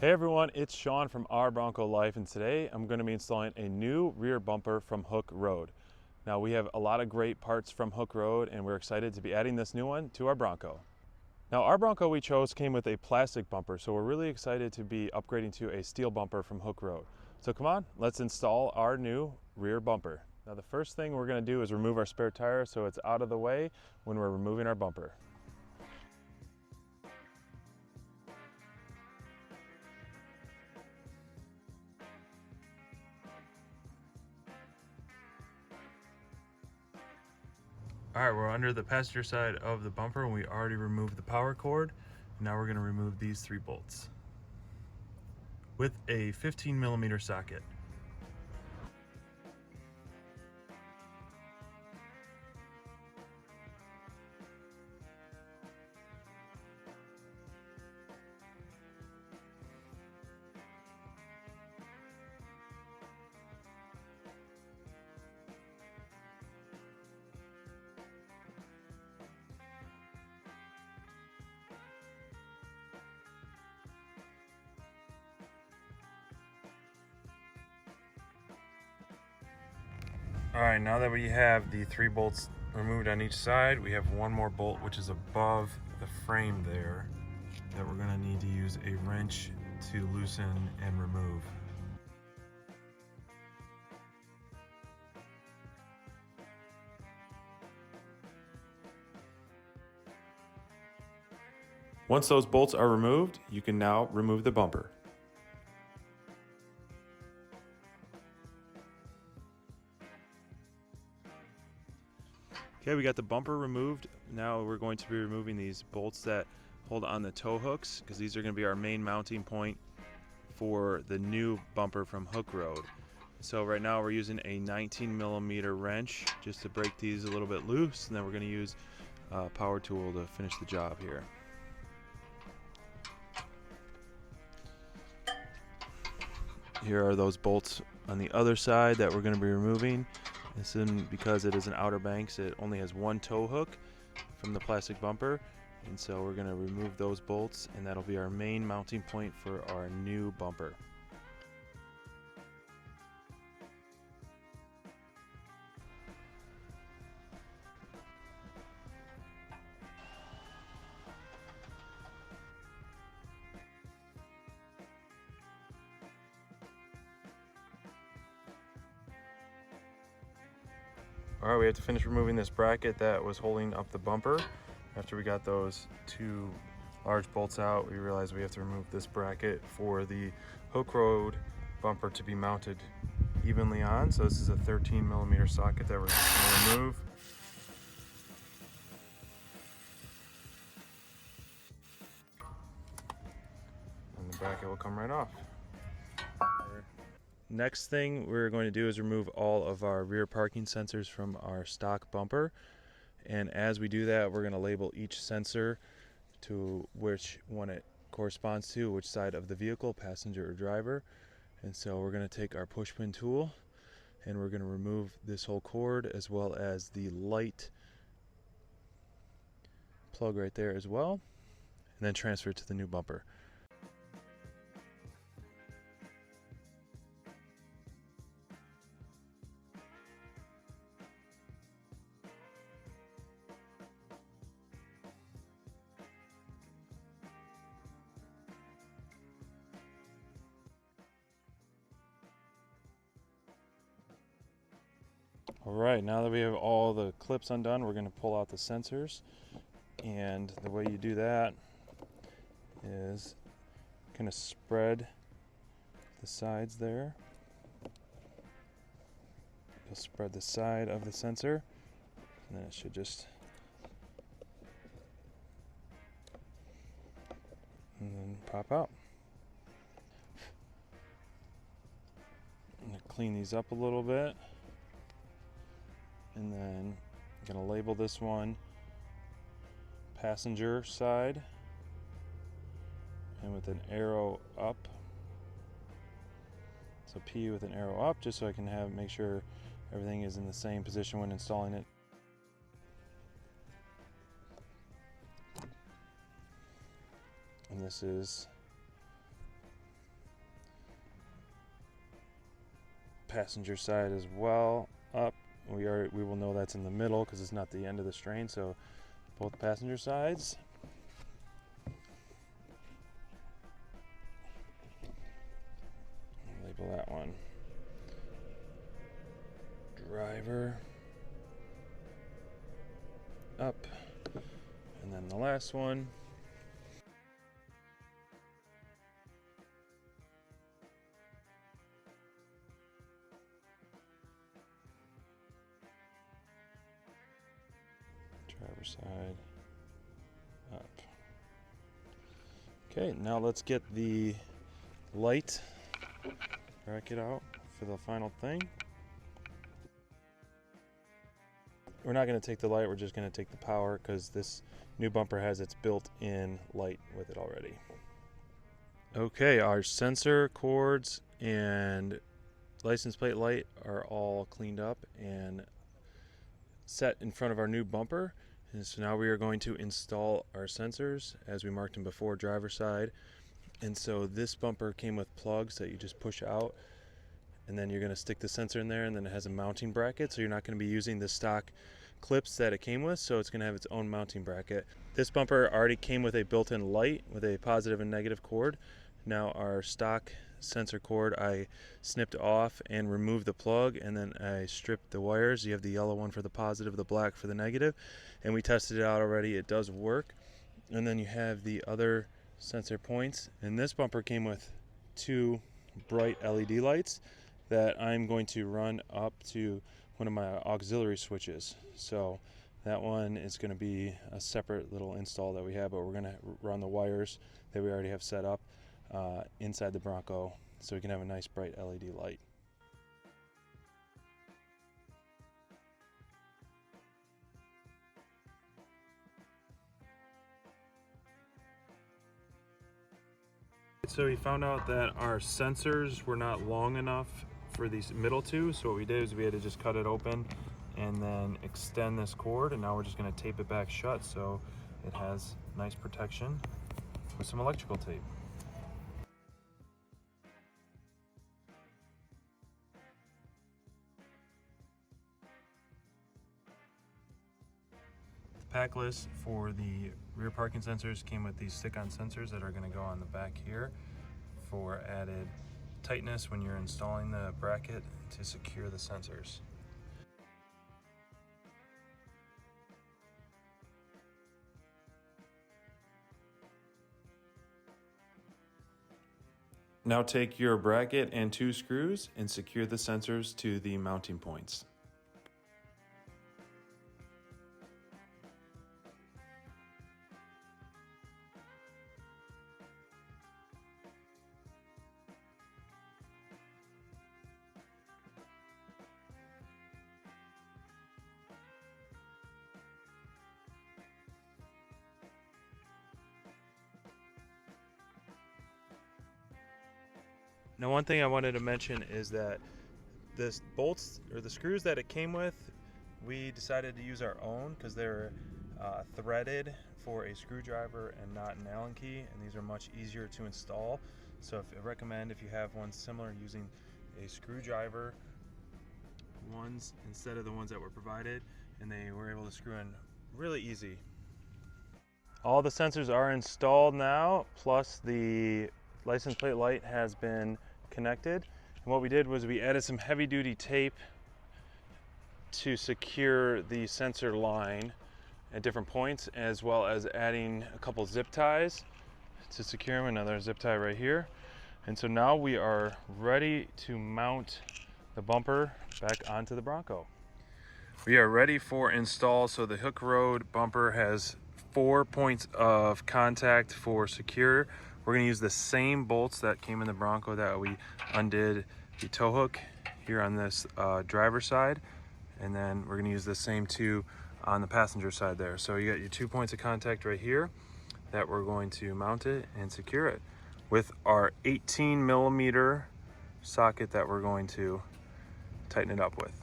Hey everyone, it's Sean from Our Bronco Life, and today I'm going to be installing a new rear bumper from Hooke Road. Now we have a lot of great parts from Hooke Road and we're excited to be adding this new one to our Bronco. Now our Bronco we chose came with a plastic bumper, so we're really excited to be upgrading to a steel bumper from Hooke Road. So come on, let's install our new rear bumper. Now the first thing we're going to do is remove our spare tire so it's out of the way when we're removing our bumper. All right, we're under the passenger side of the bumper and we already removed the power cord. Now we're going to remove these 3 bolts with a 15mm socket. All right, now that we have the 3 bolts removed on each side, we have one more bolt which is above the frame there that we're gonna need to use a wrench to loosen and remove. Once those bolts are removed, you can now remove the bumper. Okay, we got the bumper removed. Now we're going to be removing these bolts that hold on the tow hooks, because these are going to be our main mounting point for the new bumper from Hooke Road. So right now we're using a 19mm wrench just to break these a little bit loose, and then we're going to use a power tool to finish the job here. Here are those bolts on the other side that we're going to be removing. This is because it is an Outer Banks, it only has one tow hook from the plastic bumper, and so we're going to remove those bolts, and that'll be our main mounting point for our new bumper. All right, we have to finish removing this bracket that was holding up the bumper. After we got those 2 large bolts out, we realized we have to remove this bracket for the Hooke Road bumper to be mounted evenly on. So this is a 13mm socket that we're going to remove. And the bracket will come right off. Next thing we're going to do is remove all of our rear parking sensors from our stock bumper. And as we do that, we're going to label each sensor to which one it corresponds to, which side of the vehicle, passenger or driver. And so we're going to take our push pin tool and we're going to remove this whole cord as well as the light plug right there as well, and then transfer it to the new bumper. All right, now that we have all the clips undone, we're going to pull out the sensors. And the way you do that is kind of spread the sides there. You'll spread the side of the sensor, and then it should just, and then pop out. I'm going to clean these up a little bit. And then I'm going to label this one passenger side, and with an arrow up. So P with an arrow up, just so I can make sure everything is in the same position when installing it. And this is passenger side as well up. We will know that's in the middle because it's not the end of the strain, so both passenger sides. Label that one driver up, and then the last one driver side up. Okay, now let's get the light bracket out for the final thing. We're not going to take the light, we're just going to take the power because this new bumper has its built-in light with it already. Okay, our sensor cords and license plate light are all cleaned up and set in front of our new bumper. And so now we are going to install our sensors as we marked them before, driver side. And so this bumper came with plugs that you just push out, and then you're going to stick the sensor in there, and then it has a mounting bracket, so you're not going to be using the stock clips that it came with, so it's going to have its own mounting bracket. This bumper already came with a built-in light with a positive and negative cord. Now our stock sensor cord I snipped off and removed the plug, and then I stripped the wires. You have the yellow one for the positive, the black for the negative, and we tested it out already. It does work. And then you have the other sensor points, and this bumper came with two bright LED lights that I'm going to run up to one of my auxiliary switches. So that one is going to be a separate little install that we have, but we're going to run the wires that we already have set up inside the Bronco so we can have a nice bright LED light. So we found out that our sensors were not long enough for these middle two, so what we did is we had to just cut it open and then extend this cord, and now we're just going to tape it back shut so it has nice protection with some electrical tape. The pack list for the rear parking sensors came with these stick-on sensors that are going to go on the back here for added tightness when you're installing the bracket to secure the sensors. Now take your bracket and two screws and secure the sensors to the mounting points. Now, one thing I wanted to mention is that the bolts or the screws that it came with, we decided to use our own because they're threaded for a screwdriver and not an Allen key, and these are much easier to install. So I recommend, if you have one similar, using a screwdriver ones instead of the ones that were provided, and they were able to screw in really easy. All the sensors are installed now, plus the license plate light has been connected. And what we did was we added some heavy duty tape to secure the sensor line at different points, as well as adding a couple zip ties to secure them, another zip tie right here. And so now we are ready to mount the bumper back onto the Bronco. We are ready for install. So the Hooke Road bumper has 4 points of contact for secure. We're going to use the same bolts that came in the Bronco that we undid the tow hook here on this driver's side, and then we're going to use the same two on the passenger side there. So you got your 2 points of contact right here that we're going to mount it and secure it with our 18mm socket that we're going to tighten it up with.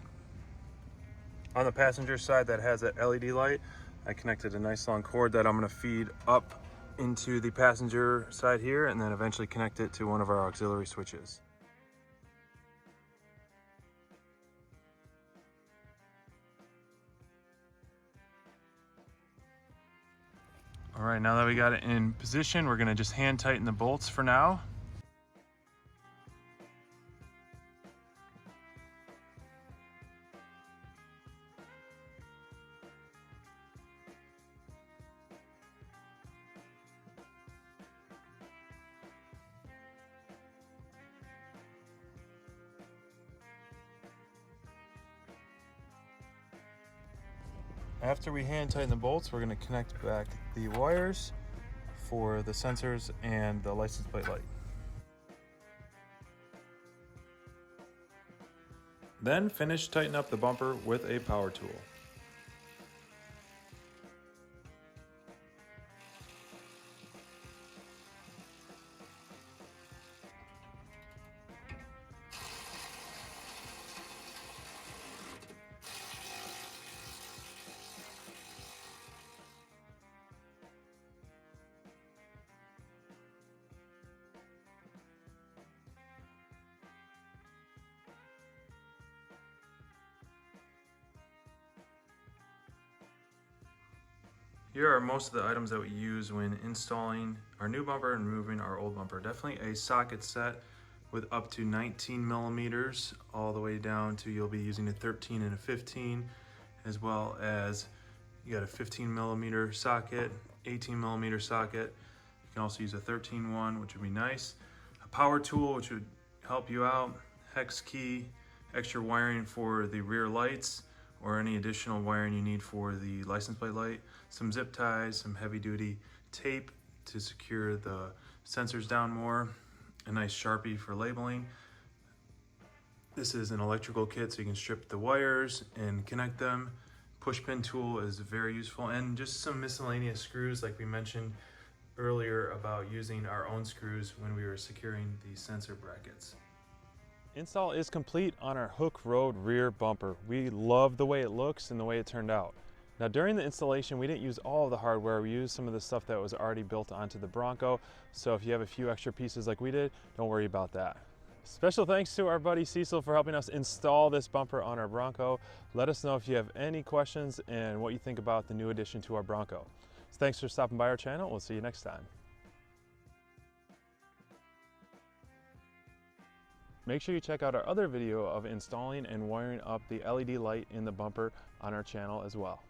On the passenger side that has that LED light, I connected a nice long cord that I'm going to feed up into the passenger side here, and then eventually connect it to one of our auxiliary switches. All right, now that we got it in position, we're gonna just hand tighten the bolts for now. After we hand tighten the bolts, we're going to connect back the wires for the sensors and the license plate light. Then finish tighten up the bumper with a power tool. Here are most of the items that we use when installing our new bumper and removing our old bumper. Definitely a socket set with up to 19 millimeters all the way down to you'll be using a 13 and a 15, as well as you got a 15 millimeter socket, 18 millimeter socket. You can also use a 13 one, which would be nice. A power tool, which would help you out. Hex key, extra wiring for the rear lights, or any additional wiring you need for the license plate light, some zip ties, some heavy duty tape to secure the sensors down more, a nice Sharpie for labeling. This is an electrical kit so you can strip the wires and connect them. Push pin tool is very useful, and just some miscellaneous screws like we mentioned earlier about using our own screws when we were securing the sensor brackets. Install is complete on our Hooke Road rear bumper. We love the way it looks and the way it turned out. Now during the installation, we didn't use all of the hardware. We used some of the stuff that was already built onto the Bronco. So if you have a few extra pieces like we did, don't worry about that. Special thanks to our buddy Cecil for helping us install this bumper on our Bronco. Let us know if you have any questions and what you think about the new addition to our Bronco. So thanks for stopping by our channel. We'll see you next time. Make sure you check out our other video of installing and wiring up the LED light in the bumper on our channel as well.